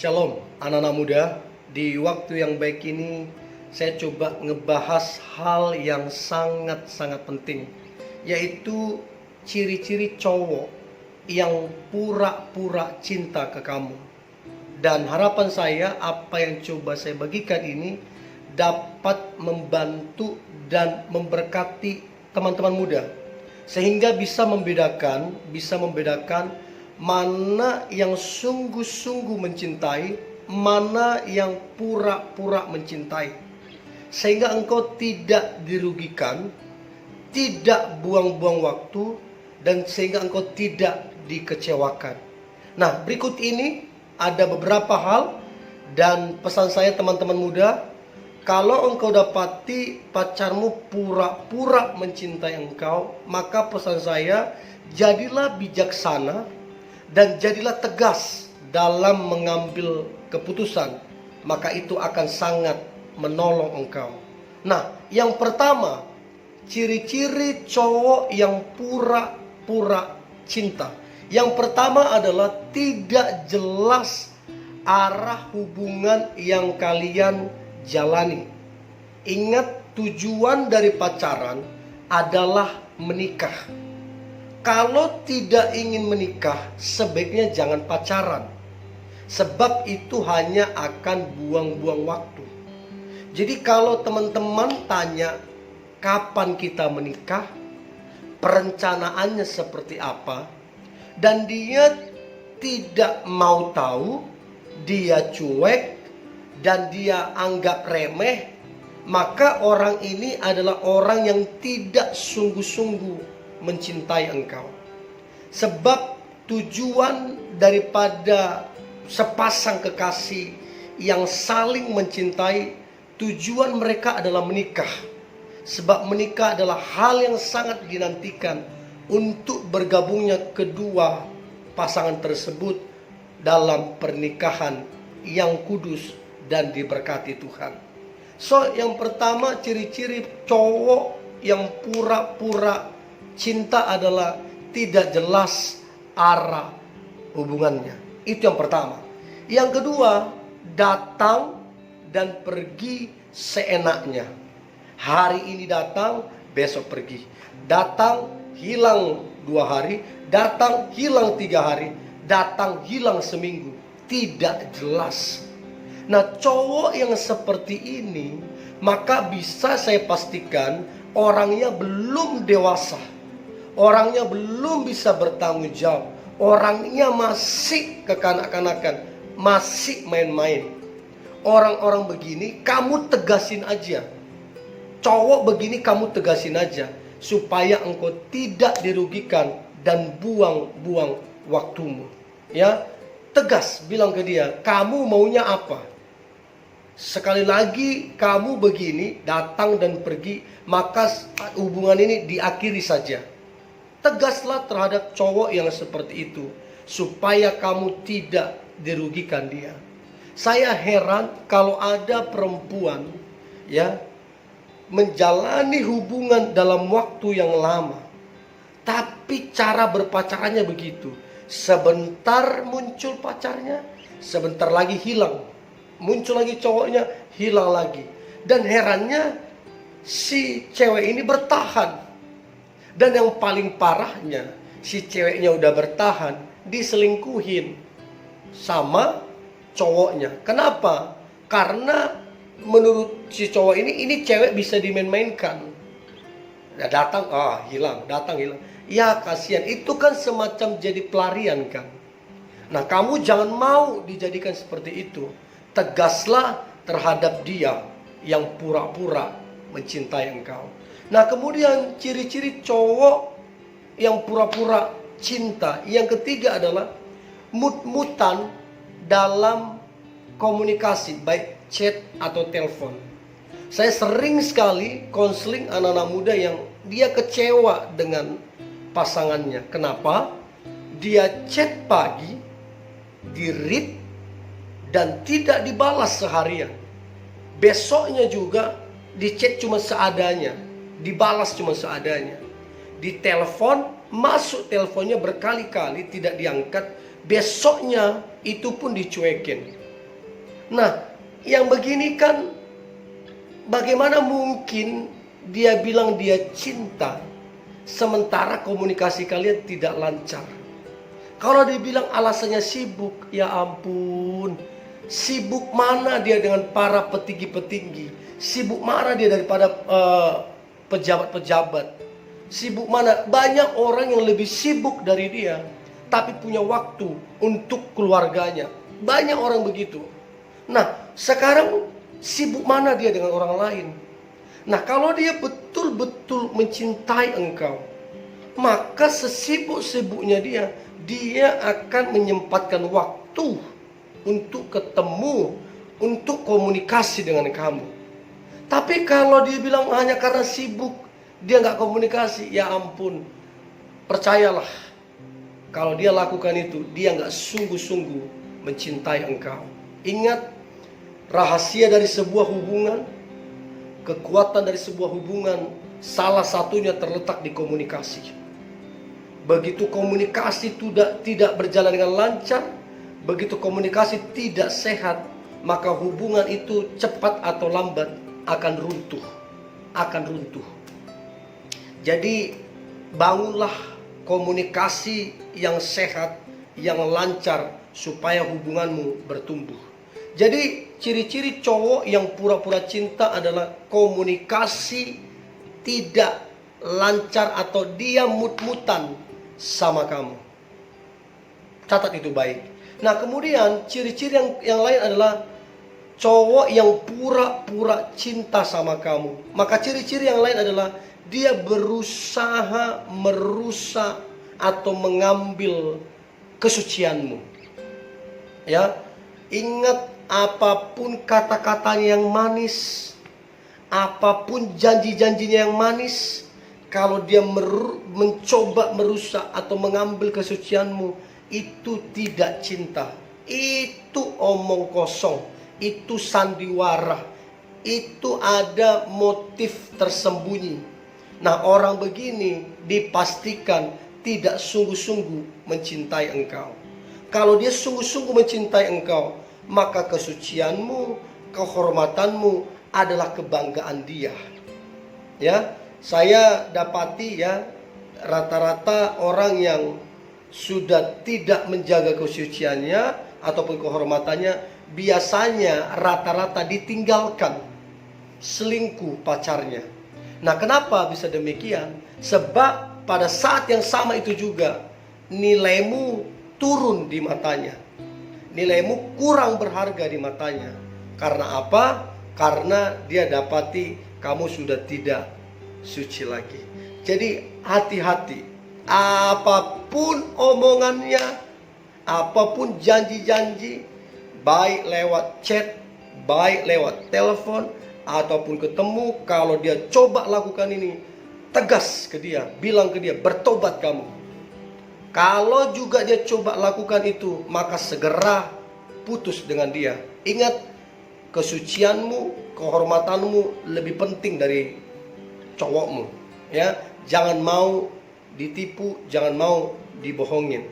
Shalom anak-anak muda. Di waktu yang baik ini saya coba ngebahas hal yang sangat-sangat penting, yaitu ciri-ciri cowok yang pura-pura cinta ke kamu. Dan harapan saya apa yang coba saya bagikan ini dapat membantu dan memberkati teman-teman muda, sehingga bisa membedakan mana yang sungguh-sungguh mencintai, mana yang pura-pura mencintai, sehingga engkau tidak dirugikan, tidak buang-buang waktu, dan sehingga engkau tidak dikecewakan. Nah, berikut ini ada beberapa hal dan pesan saya teman-teman muda. Kalau engkau dapati pacarmu pura-pura mencintai engkau, maka pesan saya, jadilah bijaksana dan jadilah tegas dalam mengambil keputusan, maka itu akan sangat menolong engkau. Nah, yang pertama, ciri-ciri cowok yang pura-pura cinta. Yang pertama adalah tidak jelas arah hubungan yang kalian jalani. Ingat, tujuan dari pacaran adalah menikah. Kalau tidak ingin menikah, sebaiknya jangan pacaran, sebab itu hanya akan buang-buang waktu. Jadi kalau teman-teman tanya kapan kita menikah, perencanaannya seperti apa, dan dia tidak mau tahu, dia cuek, dan dia anggap remeh, maka orang ini adalah orang yang tidak sungguh-sungguh mencintai engkau. Sebab tujuan daripada sepasang kekasih yang saling mencintai, tujuan mereka adalah menikah. Sebab menikah adalah hal yang sangat dinantikan untuk bergabungnya kedua pasangan tersebut dalam pernikahan yang kudus dan diberkati Tuhan. So, yang pertama, ciri-ciri cowok yang pura-pura cinta adalah tidak jelas arah hubungannya. Itu yang pertama. Yang kedua, datang dan pergi seenaknya. Hari ini datang, besok pergi. Datang, hilang 2 hari. Datang, hilang 3 hari. Datang, hilang seminggu. Tidak jelas. Nah, cowok yang seperti ini, maka bisa saya pastikan orangnya belum dewasa. Orangnya belum bisa bertanggung jawab. Orangnya masih kekanak-kanakan, masih main-main. Orang-orang begini kamu tegasin aja. Cowok begini kamu tegasin aja, supaya engkau tidak dirugikan dan buang-buang waktumu. Ya, tegas bilang ke dia, kamu maunya apa? Sekali lagi kamu begini, datang dan pergi, maka hubungan ini diakhiri saja. Tegaslah terhadap cowok yang seperti itu, supaya kamu tidak dirugikan dia. Saya heran kalau ada perempuan ya menjalani hubungan dalam waktu yang lama, tapi cara berpacarannya begitu. Sebentar muncul pacarnya, sebentar lagi hilang. Muncul lagi cowoknya, hilang lagi. Dan herannya si cewek ini bertahan. Dan yang paling parahnya, si ceweknya udah bertahan, diselingkuhin sama cowoknya. Kenapa? Karena menurut si cowok ini cewek bisa dimain-mainkan. Ya, datang, hilang, datang, hilang. Ya kasihan, itu kan semacam jadi pelarian kan. Nah, kamu jangan mau dijadikan seperti itu. Tegaslah terhadap dia yang pura-pura mencintai engkau. Nah, kemudian ciri-ciri cowok yang pura-pura cinta. Yang ketiga adalah mut-mutan dalam komunikasi, baik chat atau telepon. Saya sering sekali konseling anak-anak muda yang dia kecewa dengan pasangannya. Kenapa? Dia chat pagi, di-read, dan tidak dibalas seharian. Besoknya juga di chat cuma seadanya, dibalas cuma seadanya. Di telepon, masuk teleponnya berkali-kali tidak diangkat. Besoknya itu pun dicuekin. Nah, yang begini kan bagaimana mungkin dia bilang dia cinta sementara komunikasi kalian tidak lancar? Kalau dia bilang alasannya sibuk, ya ampun. Sibuk mana dia dengan para petinggi-petinggi? Sibuk mana dia daripada pejabat-pejabat? Sibuk mana? Banyak orang yang lebih sibuk dari dia, tapi punya waktu untuk keluarganya. Banyak orang begitu. Nah, sekarang sibuk mana dia dengan orang lain? Nah, kalau dia betul-betul mencintai engkau, maka sesibuk-sibuknya dia akan menyempatkan waktu untuk ketemu, untuk komunikasi dengan kamu. Tapi kalau dia bilang hanya karena sibuk, dia nggak komunikasi, ya ampun. Percayalah, kalau dia lakukan itu, dia nggak sungguh-sungguh mencintai engkau. Ingat, rahasia dari sebuah hubungan, kekuatan dari sebuah hubungan, salah satunya terletak di komunikasi. Begitu komunikasi tidak berjalan dengan lancar, begitu komunikasi tidak sehat, maka hubungan itu cepat atau lambat akan runtuh. Jadi bangunlah komunikasi yang sehat, yang lancar, supaya hubunganmu bertumbuh. Jadi ciri-ciri cowok yang pura-pura cinta adalah komunikasi tidak lancar atau dia mut-mutan sama kamu. Catat itu baik. Nah, kemudian ciri-ciri yang lain adalah cowok yang pura-pura cinta sama kamu. Maka ciri-ciri yang lain adalah dia berusaha merusak atau mengambil kesucianmu. Ya, ingat, apapun kata-katanya yang manis, apapun janji-janjinya yang manis, kalau dia mencoba merusak atau mengambil kesucianmu, itu tidak cinta. Itu omong kosong, itu sandiwara, itu ada motif tersembunyi. Nah, orang begini dipastikan tidak sungguh-sungguh mencintai engkau. Kalau dia sungguh-sungguh mencintai engkau, maka kesucianmu, kehormatanmu adalah kebanggaan dia. Ya, saya dapati ya, rata-rata orang yang sudah tidak menjaga kesuciannya ataupun kehormatannya, biasanya rata-rata ditinggalkan, selingkuh pacarnya. Nah, kenapa bisa demikian? Sebab pada saat yang sama itu juga nilaimu turun di matanya. Nilaimu kurang berharga di matanya. Karena apa? Karena dia dapati kamu sudah tidak suci lagi. Jadi hati-hati. Apapun omongannya, apapun janji-janji, baik lewat chat, baik lewat telepon, ataupun ketemu, kalau dia coba lakukan ini, tegas ke dia, bilang ke dia, bertobat kamu. Kalau juga dia coba lakukan itu, maka segera putus dengan dia. Ingat, kesucianmu, kehormatanmu lebih penting dari cowokmu. Ya, jangan mau ditipu, jangan mau dibohongin.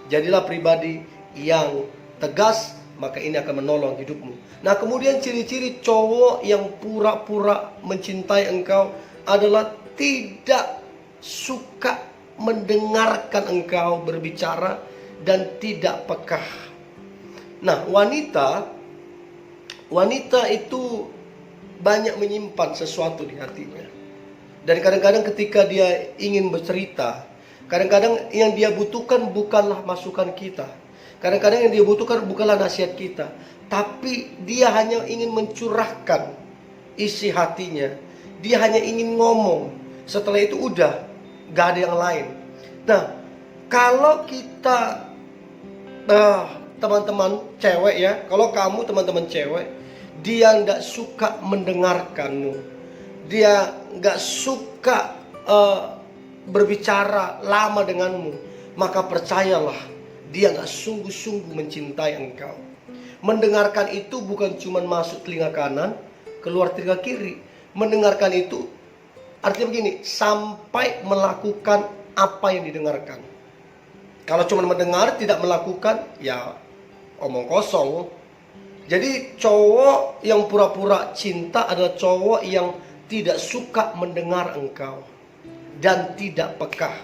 Jadilah pribadi yang tegas, maka ini akan menolong hidupmu. Nah, kemudian ciri-ciri cowok yang pura-pura mencintai engkau adalah tidak suka mendengarkan engkau berbicara dan tidak peka. Nah, wanita itu banyak menyimpan sesuatu di hatinya. Dan kadang-kadang ketika dia ingin bercerita, kadang-kadang yang dia butuhkan bukanlah masukan kita. Kadang-kadang yang dia butuhkan bukanlah nasihat kita, tapi dia hanya ingin mencurahkan isi hatinya. Dia hanya ingin ngomong. Setelah itu udah, gak ada yang lain. Nah, kalau kita teman-teman cewek ya, kalau kamu teman-teman cewek, dia gak suka mendengarkanmu, dia gak suka berbicara lama denganmu, maka percayalah, dia gak sungguh-sungguh mencintai engkau. Mendengarkan itu bukan cuma masuk telinga kanan, keluar telinga kiri. Mendengarkan itu artinya begini, sampai melakukan apa yang didengarkan. Kalau cuma mendengar tidak melakukan, ya omong kosong. Jadi cowok yang pura-pura cinta adalah cowok yang tidak suka mendengar engkau dan tidak peka.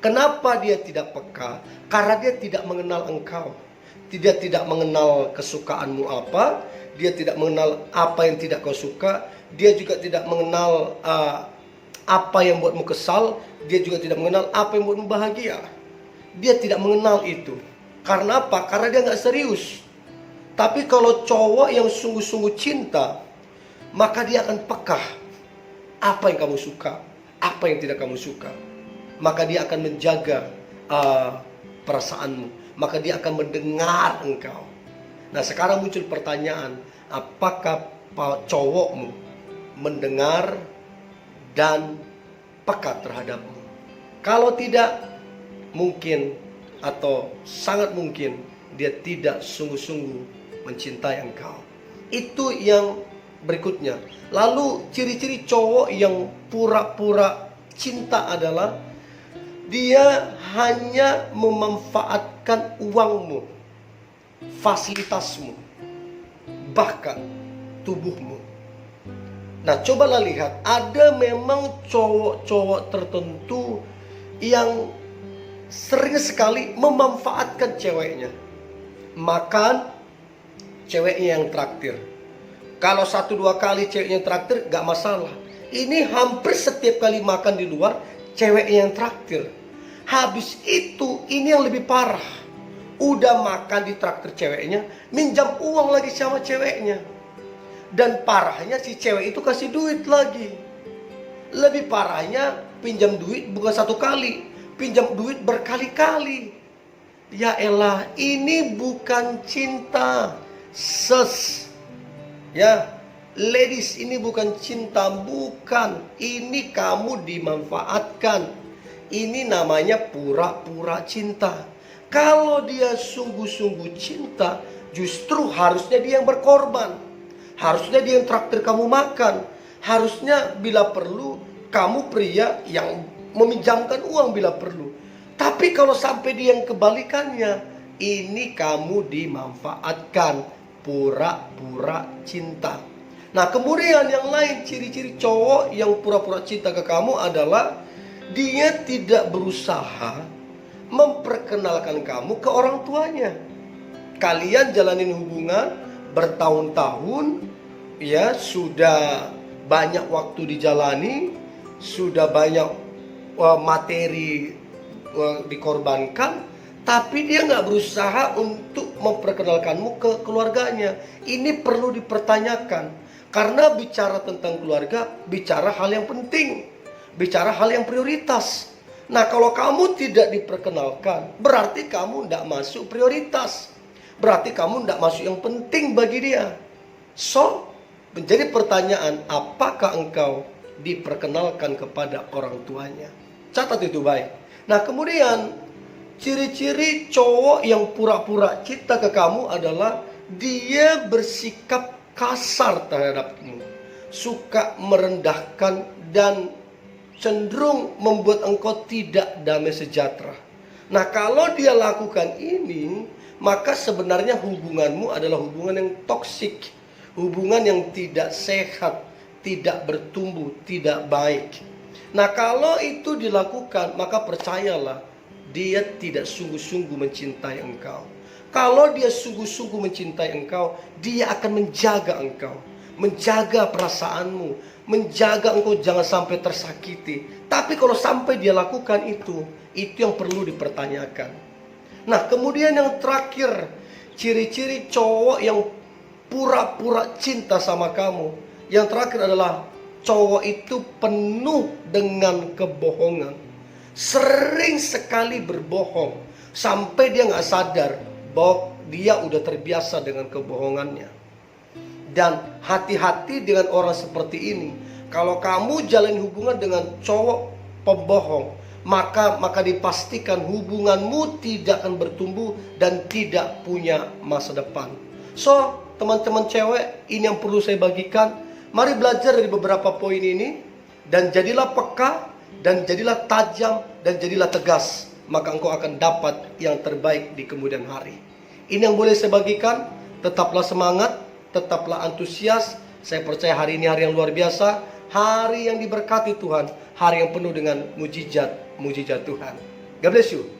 Kenapa dia tidak peka? Karena dia tidak mengenal engkau. Dia tidak mengenal kesukaanmu apa, dia tidak mengenal apa yang tidak kau suka, dia juga tidak mengenal apa yang buatmu kesal, dia juga tidak mengenal apa yang buatmu bahagia. Dia tidak mengenal itu. Karena apa? Karena dia nggak serius. Tapi kalau cowok yang sungguh-sungguh cinta, maka dia akan peka apa yang kamu suka, apa yang tidak kamu suka. Maka dia akan menjaga perasaanmu. Maka dia akan mendengar engkau. Nah sekarang muncul pertanyaan, apakah cowokmu mendengar dan peka terhadapmu? Kalau tidak, mungkin atau sangat mungkin dia tidak sungguh-sungguh mencintai engkau. Itu yang berikutnya. Lalu ciri-ciri cowok yang pura-pura cinta adalah dia hanya memanfaatkan uangmu, fasilitasmu, bahkan tubuhmu. Nah cobalah lihat, ada memang cowok-cowok tertentu yang sering sekali memanfaatkan ceweknya. Makan, ceweknya yang traktir. Kalau 1-2 kali ceweknya yang traktir gak masalah. Ini hampir setiap kali makan di luar ceweknya yang traktir. Habis itu ini yang lebih parah. Udah makan di traktir ceweknya, minjam uang lagi sama ceweknya. Dan parahnya si cewek itu kasih duit lagi. Lebih parahnya pinjam duit bukan 1 kali, pinjam duit berkali-kali. Ya elah, ini bukan cinta. Ya, ladies, ini bukan cinta, bukan. Ini kamu dimanfaatkan. Ini namanya pura-pura cinta. Kalau dia sungguh-sungguh cinta, justru harusnya dia yang berkorban. Harusnya dia yang traktir kamu makan. Harusnya bila perlu kamu pria yang meminjamkan uang bila perlu. Tapi kalau sampai dia yang kebalikannya, ini kamu dimanfaatkan. Pura-pura cinta. Nah kemudian yang lain, ciri-ciri cowok yang pura-pura cinta ke kamu adalah dia tidak berusaha memperkenalkan kamu ke orang tuanya. Kalian jalanin hubungan bertahun-tahun, ya sudah banyak waktu dijalani, sudah banyak materi dikorbankan, tapi dia nggak berusaha untuk memperkenalkanmu ke keluarganya. Ini perlu dipertanyakan. Karena bicara tentang keluarga, bicara hal yang penting, bicara hal yang prioritas. Nah kalau kamu tidak diperkenalkan, berarti kamu tidak masuk prioritas. Berarti kamu tidak masuk yang penting bagi dia. So, menjadi pertanyaan, apakah engkau diperkenalkan kepada orang tuanya? Catat itu baik. Nah kemudian ciri-ciri cowok yang pura-pura cinta ke kamu adalah dia bersikap kasar terhadapmu, suka merendahkan dan cenderung membuat engkau tidak damai sejahtera. Nah kalau dia lakukan ini, maka sebenarnya hubunganmu adalah hubungan yang toksik, hubungan yang tidak sehat, tidak bertumbuh, tidak baik. Nah kalau itu dilakukan, maka percayalah, dia tidak sungguh-sungguh mencintai engkau. Kalau dia sungguh-sungguh mencintai engkau, dia akan menjaga engkau, menjaga perasaanmu, menjaga engkau jangan sampai tersakiti. Tapi kalau sampai dia lakukan itu yang perlu dipertanyakan. Nah kemudian yang terakhir, ciri-ciri cowok yang pura-pura cinta sama kamu. Yang terakhir adalah cowok itu penuh dengan kebohongan. Sering sekali berbohong sampai dia nggak sadar bahwa dia udah terbiasa dengan kebohongannya. Dan hati-hati dengan orang seperti ini. Kalau kamu jalin hubungan dengan cowok pembohong, maka dipastikan hubunganmu tidak akan bertumbuh dan tidak punya masa depan. So teman-teman cewek, ini yang perlu saya bagikan. Mari belajar dari beberapa poin ini dan jadilah peka, dan jadilah tajam, dan jadilah tegas. Maka engkau akan dapat yang terbaik di kemudian hari. Ini yang boleh saya bagikan. Tetaplah semangat, tetaplah antusias. Saya percaya hari ini hari yang luar biasa, hari yang diberkati Tuhan, hari yang penuh dengan mujizat Tuhan. God bless you.